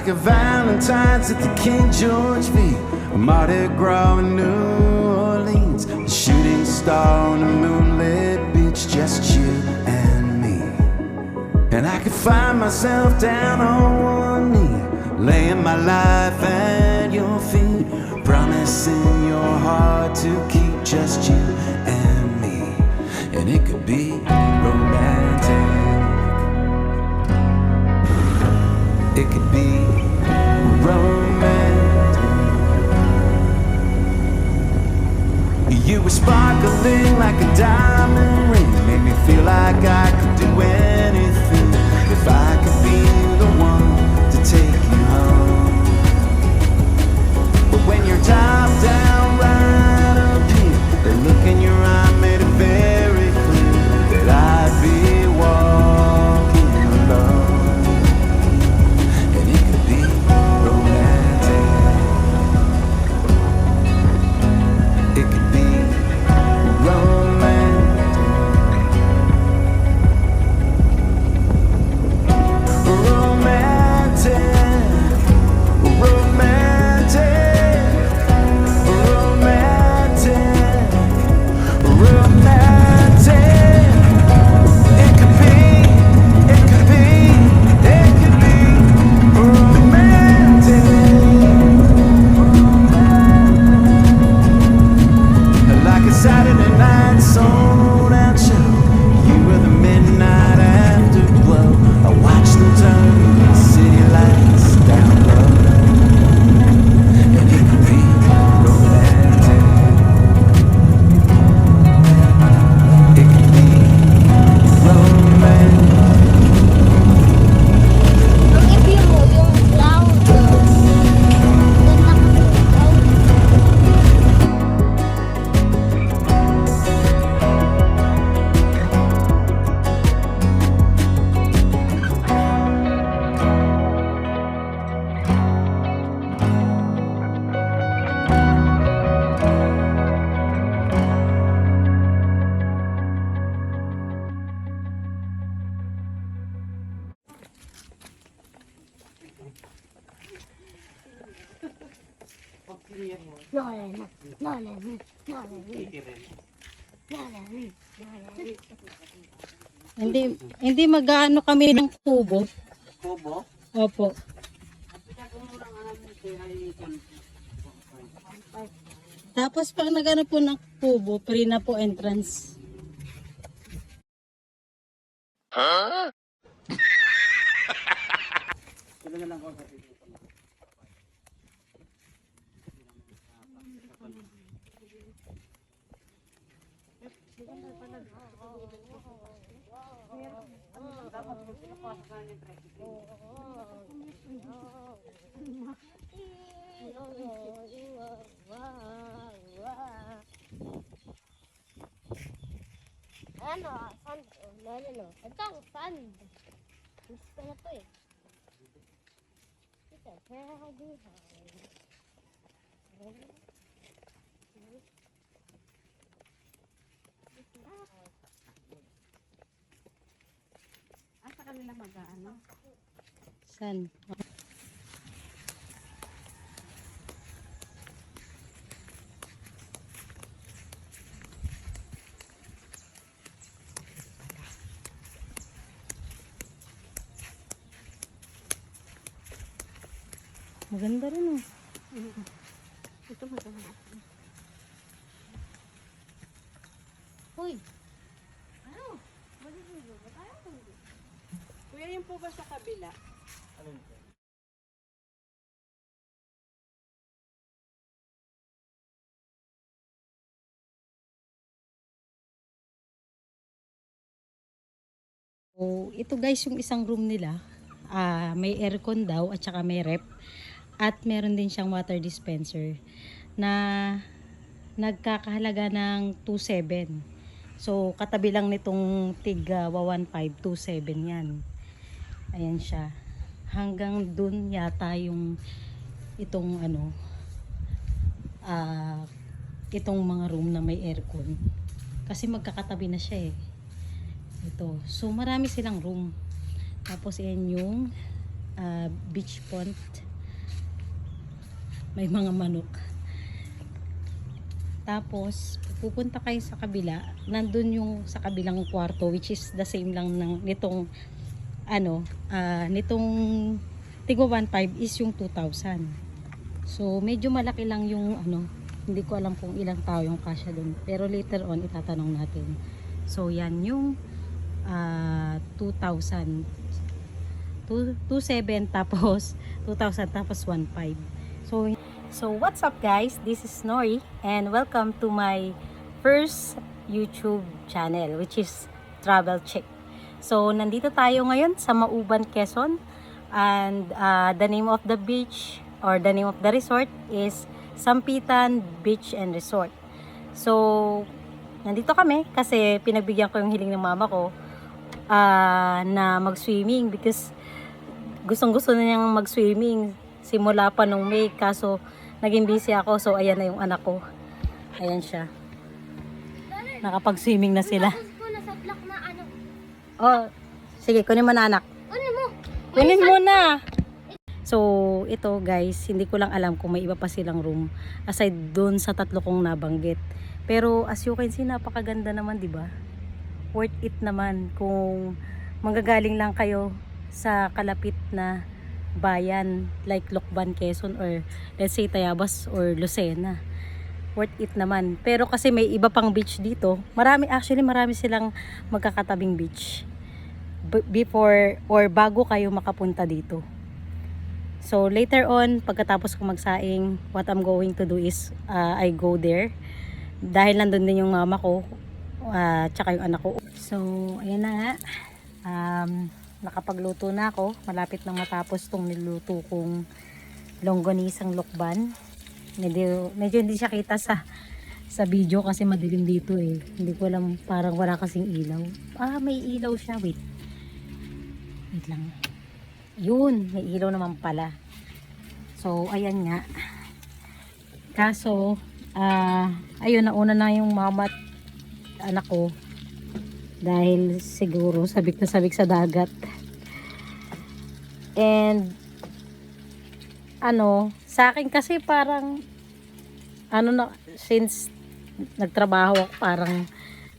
like a Valentine's at the King George V, a Mardi Gras in New Orleans, a shooting star on a moonlit beach, just you and me. And I could find myself down on one knee, laying my life at your feet, promising your heart to keep, just you and me. And it could be romantic, it could be romantic. You were sparkling like a diamond ring, made me feel like I could do anything if I could be the one to take you home. But when you're top down right up here, the look in your eye made it very clear that I'd be walking alone. And it could be romantic, it could be romantic, romantic, romantic, romantic. It could be, it could be, it could be romantic. Like a Saturday night sold out show, you were the midnight afterglow. I watched them turn the city lights down low. And it could be romantic, it could be romantic. Ang i-view mo yung cloud. Ganda ka ng cloud. Hindi mag-aano kami ng kubo. Kubo? Opo. Tapos pag nagano po ng kubo, free na po entrance. Ano, sand. No. Ito ang sand. Gusto ko na to eh. Ito, kaya ako buhay. Sa kanila mag-ano? San? Maganda rin oh. Ito maganda. Uy, Kuya, yung po ba sa kabila? So, ito guys yung isang room nila. May aircon daw at saka may rep. At meron din siyang water dispenser na nagkakahalaga ng 2.7. So, katabi lang nitong tig 1.5, 2.7 yan. Ayan siya. Hanggang dun yata yung itong ano, itong mga room na may aircon. Kasi magkakatabi na siya eh. Ito. So, marami silang room. Tapos, yan yung beach pond. May mga manok. Tapos pupunta kayo sa kabila, nandun yung sa kabilang kwarto, which is the same lang ng nitong nitong Tigo 1.5 is yung 2,000. So medyo malaki lang yung hindi ko alam kung ilang tao yung kasya dun, pero later on itatanong natin. So yan yung 2,000, 2,700 tapos 2,000 tapos 1,500. So what's up guys, this is Nori and welcome to my first YouTube channel, which is Travel Chick. So nandito tayo ngayon sa Mauban, Quezon, and the name of the beach or the name of the resort is Sampitan Beach and Resort. So nandito kami kasi pinagbigyan ko yung hiling ng mama ko na mag-swimming, because gustong-gusto na niyang mag-swimming simula pa nung May, kaso naging busy ako. So ayan na yung anak ko, ayan siya, nakapag-swimming na sila. Tapos ko na sa block na Oh, sige, kunin mo na anak. Ano mo? Kunin mo na. So, ito guys, hindi ko lang alam kung may iba pa silang room aside doon sa 3 kong nabanggit. Pero as you can see, napakaganda naman, 'di ba? Worth it naman kung manggagaling lang kayo sa kalapit na bayan like Lokban, Quezon, or let's say Tayabas or Lucena. Worth it naman. Pero kasi may iba pang beach dito. Marami silang magkakatabing beach before or bago kayo makapunta dito. So later on, pagkatapos ko magsaing, what I'm going to do is I go there dahil nandun din yung mama ko tsaka yung anak ko. So ayan na nga, nakapagluto na ako. Malapit nang matapos tong niluto kong longganisang lokban. Medyo hindi siya kita sa video kasi madilim dito eh. Hindi ko alam, parang wala kasing ilaw. May ilaw siya. Wait lang. Yun, may ilaw naman pala. So ayan nga. Kaso ayun, nauna na yung mama at anak ko dahil siguro sabik na sabik sa dagat. And sa akin kasi parang since nagtrabaho ako,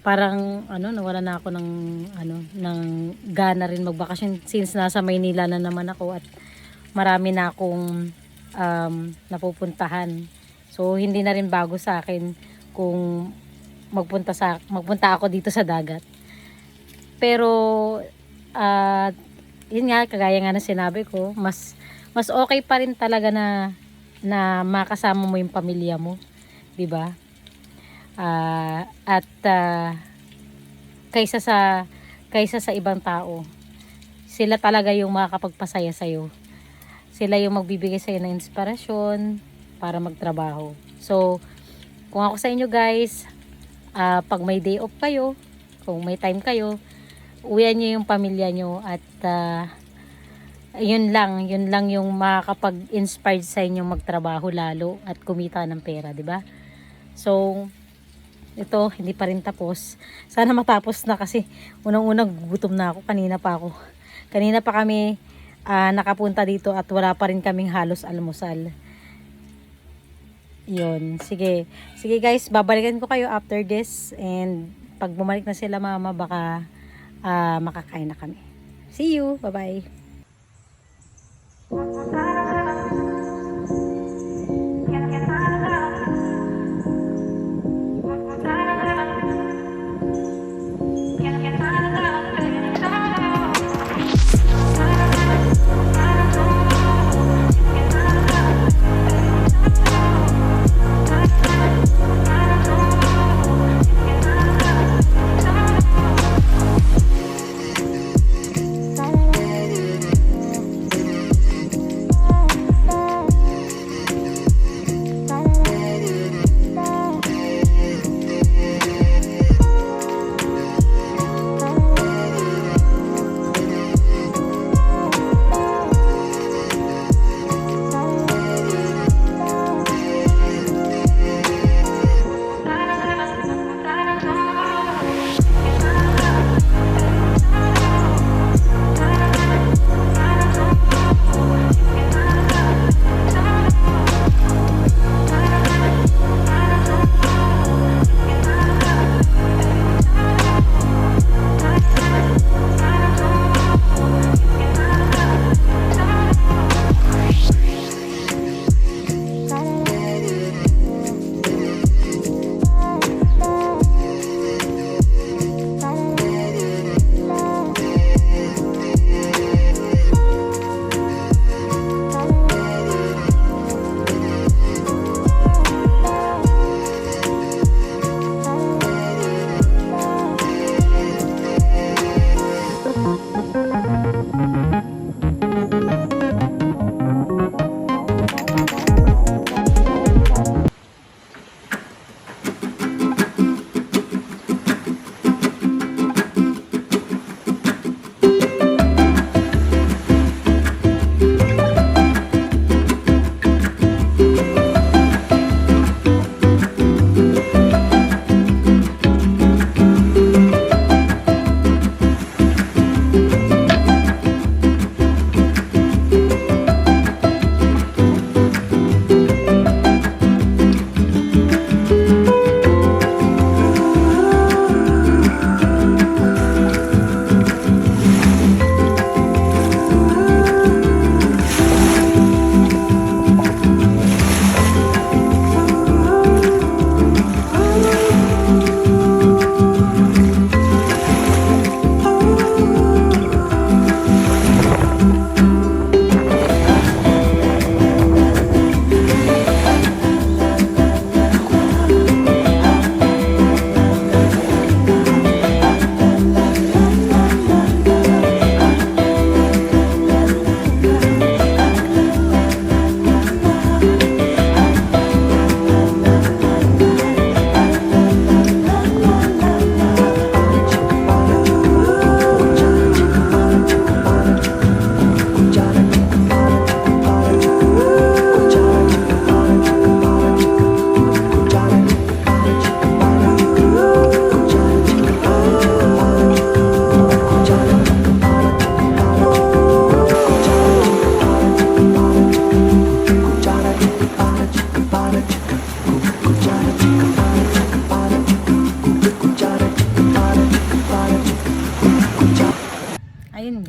parang nawala na ako ng gana rin magbakasyon, since nasa Maynila na naman ako at marami na akong napupuntahan. So hindi na rin bago sa akin kung magpunta ako dito sa dagat. Pero yun nga, kagaya nga na sinabi ko, mas okay pa rin talaga na makasama mo yung pamilya mo, 'di ba? At kaysa sa ibang tao, sila talaga yung makakapagpasaya sa iyo. Sila yung magbibigay sa iyo ng inspirasyon para magtrabaho. So, kung ako sa inyo guys, pag may day off kayo, kung may time kayo, uwian niyo yung pamilya niyo at yun lang yung makakapag-inspire sa inyo magtrabaho lalo at kumita ng pera, 'di ba? So ito, hindi pa rin tapos. Sana matapos na kasi unang-unang gutom na ako. Kanina pa kami nakapunta dito at wala pa rin kaming halos almusal. Yun, sige guys, babalikan ko kayo after this, and pag bumalik na sila mama, baka makakain na kami. See you, bye bye.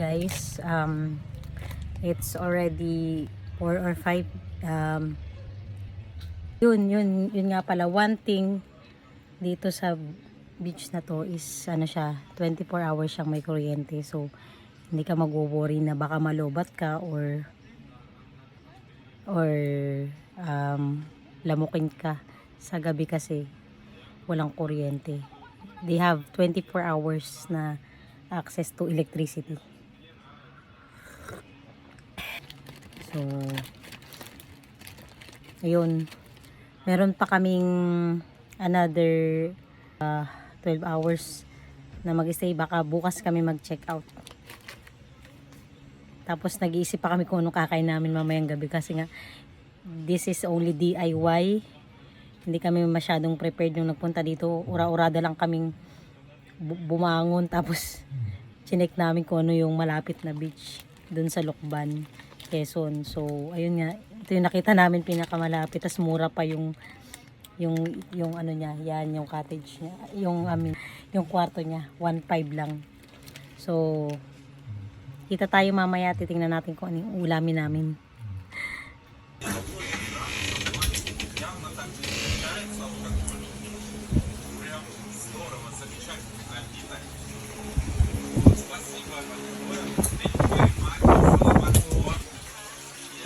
guys. It's already 4 or 5. Yun nga pala. One thing dito sa beach na to is ano siya, 24 hours siyang may kuryente. So, hindi ka mag-worry na baka malobat ka or lamukin ka sa gabi kasi walang kuryente. They have 24 hours na access to electricity. So, ayun. Meron pa kaming another 12 hours na mag-stay. Baka bukas kami mag-check out. Tapos nag-iisip pa kami kung anong kakain namin mamayang gabi kasi nga this is only DIY. Hindi kami masyadong prepared nung nagpunta dito. Ura-urada lang kaming bumangon tapos chinek namin kung ano yung malapit na beach dun sa Lucban, Quezon. So ayun nga, ito yung nakita namin pinakamalapit. Tas mura pa yung ano niya, yan yung cottage niya, yung kwarto niya, 1.5 lang. So kita tayo mamaya, titingnan natin kung ano yung ulamin namin.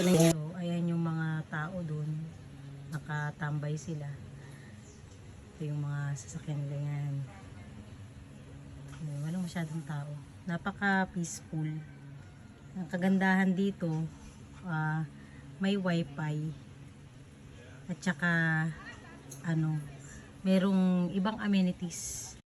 So, ayan yung mga tao dun, nakatambay sila. Ito yung mga sasakyan ganyan. Walang masyadong tao. Napaka peaceful. Ang kagandahan dito, may wifi at saka merong ibang amenities